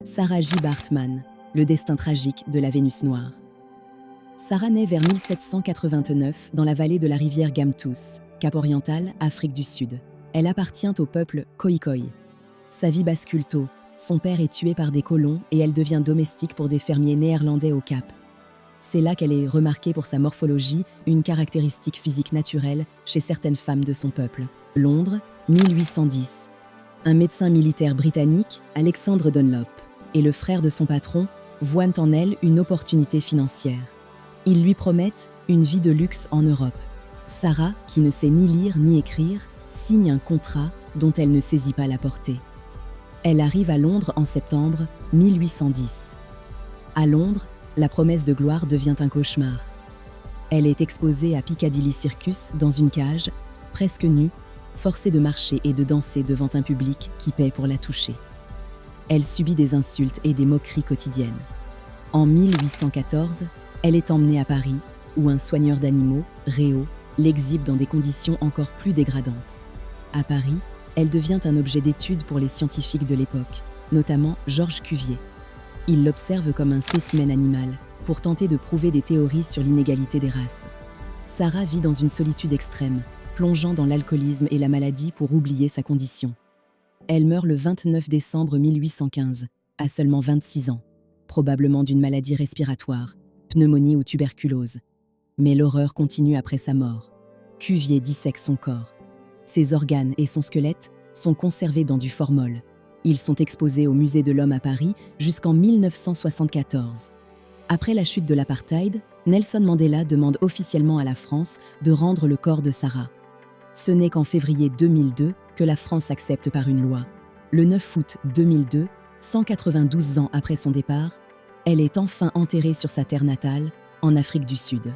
Sarah J. Bartman, le destin tragique de la Vénus noire. Sarah naît vers 1789 dans la vallée de la rivière Gamtous, Cap-Oriental, Afrique du Sud. Elle appartient au peuple Khoikhoi. Sa vie bascule tôt. Son père est tué par des colons et elle devient domestique pour des fermiers néerlandais au Cap. C'est là qu'elle est remarquée pour sa morphologie, une caractéristique physique naturelle chez certaines femmes de son peuple. Londres, 1810. Un médecin militaire britannique, Alexander Dunlop, et le frère de son patron voient en elle une opportunité financière. Ils lui promettent une vie de luxe en Europe. Sarah, qui ne sait ni lire ni écrire, signe un contrat dont elle ne saisit pas la portée. Elle arrive à Londres en septembre 1810. À Londres, la promesse de gloire devient un cauchemar. Elle est exposée à Piccadilly Circus dans une cage, presque nue, forcée de marcher et de danser devant un public qui paie pour la toucher. Elle subit des insultes et des moqueries quotidiennes. En 1814, elle est emmenée à Paris, où un soigneur d'animaux, Réau, l'exhibe dans des conditions encore plus dégradantes. À Paris, elle devient un objet d'étude pour les scientifiques de l'époque, notamment Georges Cuvier. Il l'observe comme un spécimen animal pour tenter de prouver des théories sur l'inégalité des races. Sarah vit dans une solitude extrême, plongeant dans l'alcoolisme et la maladie pour oublier sa condition. Elle meurt le 29 décembre 1815, à seulement 26 ans, probablement d'une maladie respiratoire, pneumonie ou tuberculose. Mais l'horreur continue après sa mort. Cuvier dissèque son corps. Ses organes et son squelette sont conservés dans du formol. Ils sont exposés au Musée de l'Homme à Paris jusqu'en 1974. Après la chute de l'apartheid, Nelson Mandela demande officiellement à la France de rendre le corps de Sarah. Ce n'est qu'en février 2002 que la France accepte par une loi. Le 9 août 2002, 192 ans après son départ, elle est enfin enterrée sur sa terre natale, en Afrique du Sud.